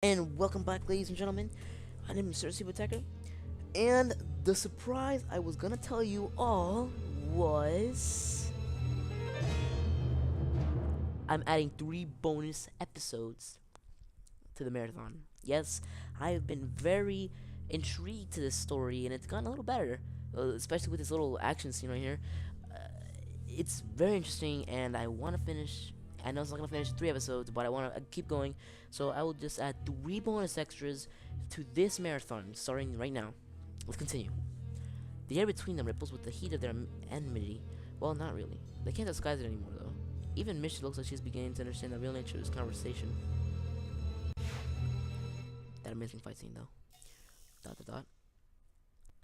And welcome back, ladies and gentlemen. My name is Sir Attacker, and the surprise I was gonna tell you all was I'm adding 3 bonus episodes to the marathon. Yes, I have been very intrigued to this story, and it's gotten a little better, especially with this little action scene right here. It's very interesting, and I want to finish. I know it's not gonna finish in 3 episodes, but I want to keep going. So I will just add 3 bonus extras to this marathon, starting right now. Let's continue. The air between them ripples with the heat of their enmity. Well, not really. They can't disguise it anymore, though. Even Mishy looks like she's beginning to understand the real nature of this conversation. That amazing fight scene, though. Dot dot dot.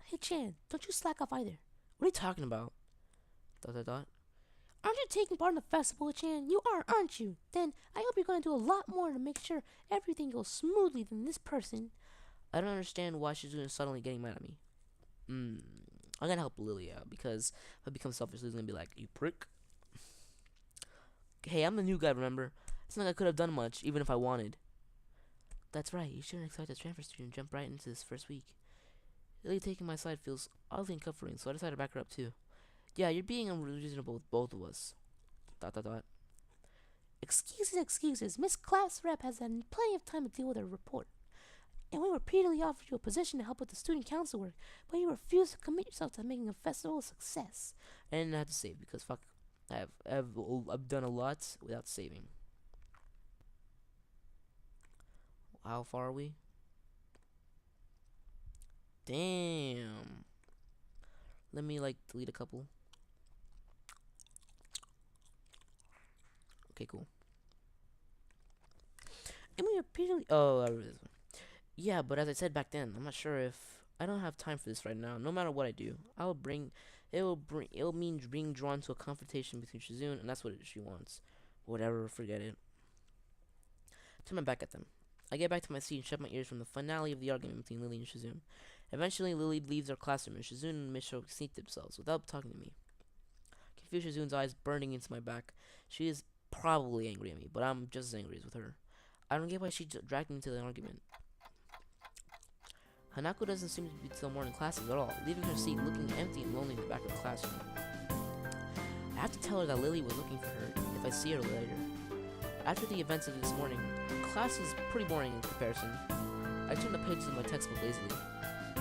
Hey Chan, don't you slack off either. What are you talking about? Dot dot dot. Aren't you taking part in the festival, Chan? You are, aren't you? Then I hope you're going to do a lot more to make sure everything goes smoothly than this person. I don't understand why she's suddenly getting mad at me. I'm gonna help Lily out because if I become selfish, Lily's gonna be like, "You prick." Hey, I'm the new guy, remember? It's not like I could have done much, even if I wanted. That's right. You shouldn't expect a transfer student to jump right into this first week. Lily taking my side feels oddly uncomforting, so I decided to back her up too. Yeah, you're being unreasonable with both of us. Dot dot dot. Excuses. Miss Class Rep has had plenty of time to deal with her report. And we repeatedly offered you a position to help with the student council work, but you refused to commit yourself to making a festival a success. I didn't have to save because fuck, I've done a lot without saving. How far are we? Damn. Let me delete a couple. Okay, cool. And we repeatedly. Oh, I remember this one. Yeah, but as I said back then, I'm not sure if I don't have time for this right now. No matter what I do, it'll mean being drawn to a confrontation between Shizune, and that's what she wants. Whatever, forget it. Turn my back at them. I get back to my seat and shut my ears from the finale of the argument between Lily and Shizune. Eventually, Lily leaves our classroom, and Shizune and Misho sneak themselves without talking to me. Confused Shizune's eyes burning into my back. She is probably angry at me, but I'm just as angry as with her. I don't get why she dragged me into the argument. Hanako doesn't seem to be till morning classes at all, leaving her seat looking empty and lonely in the back of the classroom. I have to tell her that Lily was looking for her if I see her later. After the events of this morning, class is pretty boring in comparison. I turn the pages of my textbook lazily. I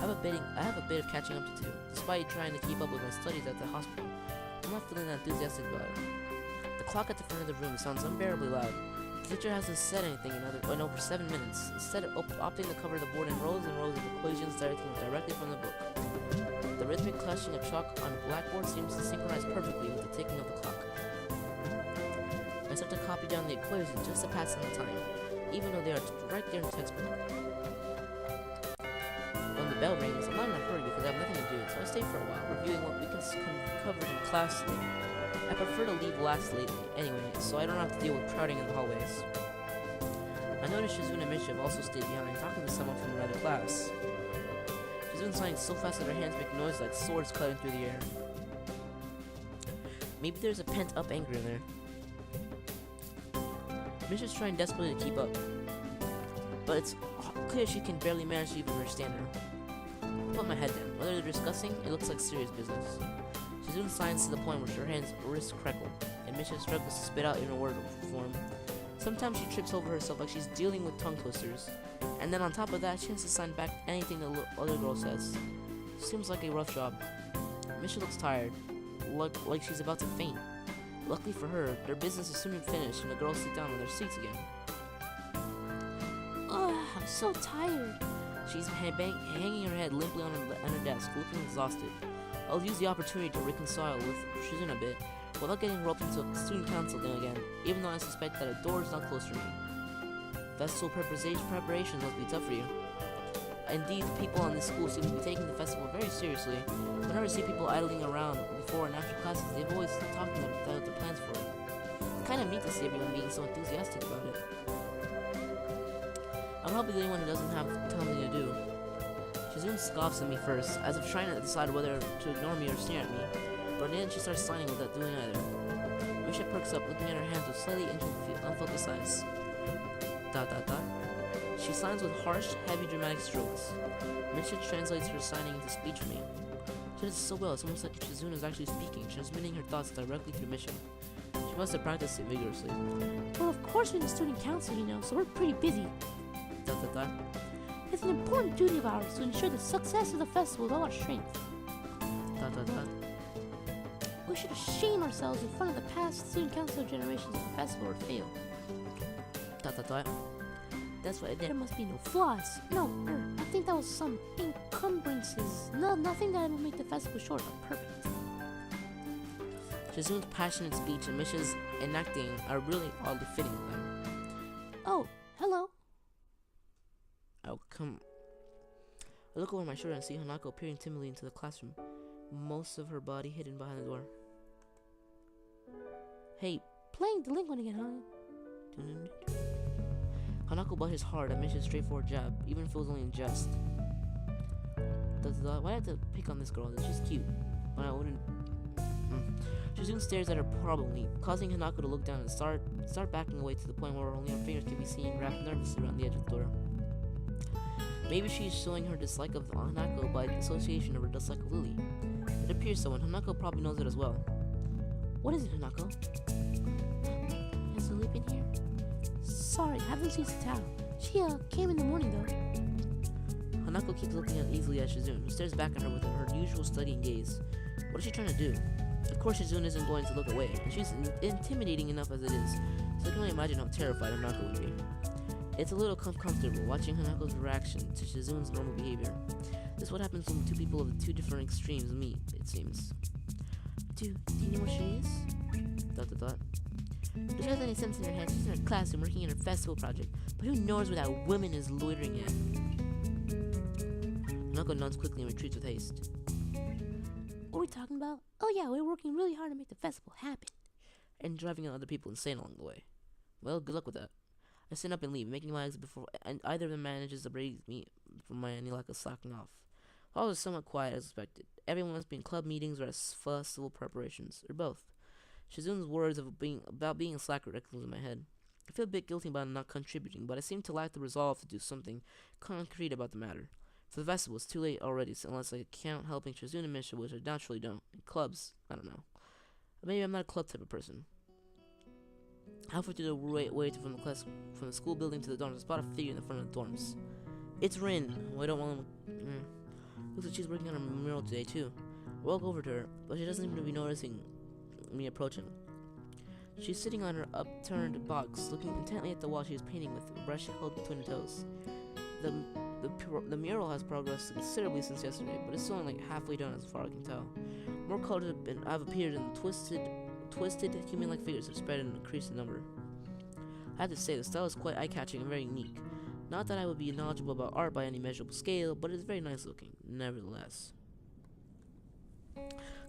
have a bit of catching up to do, despite trying to keep up with my studies at the hospital. I'm not feeling that enthusiastic about it. The clock at the front of the room sounds unbearably loud. The teacher hasn't said anything in over 7 minutes, instead of opting to cover the board in rows and rows of equations directly from the book. The rhythmic clashing of chalk on the blackboard seems to synchronize perfectly with the ticking of the clock. I start to copy down the equations just to pass in the time, even though they are right there in the textbook. When the bell rings, I'm not in a hurry because I have nothing to do, so I stay for a while, reviewing what we covered in class today. I prefer to leave last lately, anyway, so I don't have to deal with crowding in the hallways. I noticed Shizune and Misha have also stayed behind, talking to someone from another class. Shizune's signing so fast that her hands make noise like swords cutting through the air. Maybe there's a pent-up anger in there. Misha's trying desperately to keep up, but it's clear she can barely manage to even understand her. I put my head down. Whether they're discussing, it looks like serious business. Shizune signs to the point where her wrists crackle, and Misha struggles to spit out in a word form. Sometimes she trips over herself like she's dealing with tongue twisters, and then on top of that, she has to sign back anything the other girl says. Seems like a rough job. Misha looks tired, like she's about to faint. Luckily for her, their business is soon finished, and the girls sit down on their seats again. Ugh, I'm so tired. She's hanging her head limply on her desk, looking exhausted. I'll use the opportunity to reconcile with Shizune a bit, without getting roped into a student council thing again, even though I suspect that a door is not close to me. Festival preparations must be tough for you. Indeed, people on this school seem to be taking the festival very seriously. Whenever I see people idling around before and after classes, they've always talking about their plans for it. It's kind of neat to see everyone being so enthusiastic about it. I'm probably the only one who doesn't have something to do. Shizune scoffs at me first, as if trying to decide whether to ignore me or stare at me, but then she starts signing without doing either. Misha perks up, looking at her hands with slightly unfocused eyes. Dot dot dot. She signs with harsh, heavy, dramatic strokes. Misha translates her signing into speech for me. She does it so well, it's almost like Shizune is actually speaking, transmitting her thoughts directly through Misha. She must have practiced it vigorously. Well, of course we're in the student council, so we're pretty busy. Dot dot dot. It's an important duty of ours to ensure the success of the festival with all our strength. Dot dot dot. We should shame ourselves in front of the past student council generations if the festival would fail. Dot dot dot. That's what I There did. must be no flaws. No, I think that was some encumbrances. No, nothing that will make the festival short or perfect. Shizune's passionate speech and Misha's enacting are really oddly fitting with them. Oh, hello. I'll come. I look over my shoulder and see Hanako peering timidly into the classroom, most of her body hidden behind the door. Hey, Playing delinquent again, huh? Hanako blushes hard at Misha's straightforward jab, even if it was only in jest. Why do I have to pick on this girl? She's cute. But I wouldn't. Shizune stares at her probably, causing Hanako to look down and start backing away to the point where only her fingers can be seen wrapped nervously around the edge of the door. Maybe she's showing her dislike of Hanako by association of her dislike of Lily. It appears so, and Hanako probably knows it as well. What is it, Hanako? Has Lily been here? Sorry, haven't seen Katawa. She came in the morning though. Hanako keeps looking uneasily at Shizune, who stares back at her with her usual studying gaze. What is she trying to do? Of course Shizune isn't going to look away, and she's intimidating enough as it is, so I can only imagine how terrified Hanako would be. It's a little comfortable watching Hanako's reaction to Shizune's normal behavior. This is what happens when two people of two different extremes meet, it seems. Do you know where she is? Dot dot dot. If she has any sense in her head, she's in her classroom working on her festival project. But who knows where that woman is loitering at? Hanako nods quickly and retreats with haste. What are we talking about? Oh yeah, we're working really hard to make the festival happen. And driving other people insane along the way. Well, good luck with that. I stand up and leave, making my exit before either of them manages to break me from my any lack of slacking off. All was somewhat quiet as expected. Everyone must be in club meetings or at festival preparations, or both. Shizune's words about being a slacker echoes in my head. I feel a bit guilty about not contributing, but I seem to lack the resolve to do something concrete about the matter. For the festival, it's too late already, so unless I count helping Shizune and Misha, which I naturally don't. In clubs, I don't know. Maybe I'm not a club type of person. Halfway through the way from the school building to the dorms, I spot a figure in the front of the dorms. It's Rin. Well, I don't want to. Looks like she's working on her mural today too. I walk over to her, but she doesn't seem to be noticing me approaching. She's sitting on her upturned box, looking intently at the wall she is painting with, a brush held between her toes. The mural has progressed considerably since yesterday, but it's still only like halfway done as far as I can tell. More colors have appeared, and twisted human-like figures have spread in an increasing number. I have to say, the style is quite eye-catching and very unique. Not that I would be knowledgeable about art by any measurable scale, but it is very nice looking, nevertheless.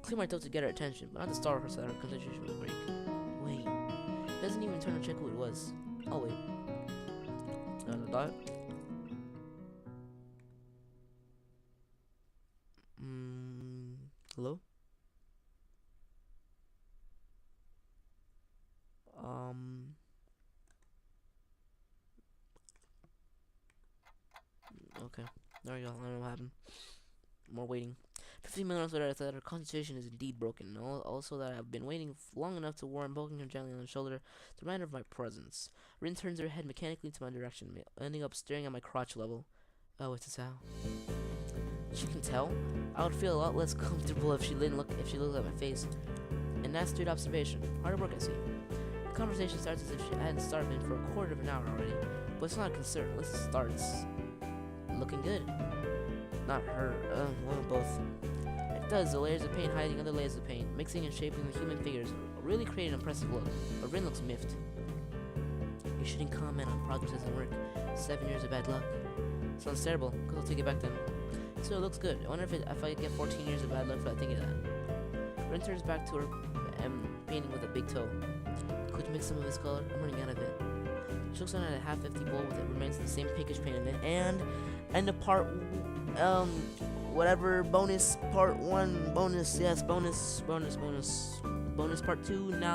Clear my throat to get her attention, but not to startle her so that her concentration will break. Wait. She doesn't even turn to check who it was. Oh, wait. Dot. Hello? Okay. There we go. I don't know what happened. More waiting. 15 minutes later, I thought her concentration is indeed broken. And also that I've been waiting long enough to warn, poking her gently on the shoulder to remind her of my presence. Rin turns her head mechanically to my direction, ending up staring at my crotch level. Oh, it's Sal. She can tell. I would feel a lot less comfortable if she looked at my face. And that's straight observation. Hard work, I see. The conversation starts as if she hadn't started for a quarter of an hour already. But it's not a concern. Unless it starts. Looking good. Not her. One of both. It does. The layers of paint hiding other layers of paint, mixing and shaping the human figures, really create an impressive look. But Rin looks miffed. You shouldn't comment on progress doesn't work. 7 years of bad luck. Sounds terrible, because I'll take it back then. So it looks good. I wonder if I get 14 years of bad luck for that thinking of that. Rin turns back to her painting with a big toe. Could you mix some of this color? I'm running out of it. She looks down at a half-empty bowl with it remains the same pinkish paint in it, and the part whatever bonus part 1 bonus part 2 now.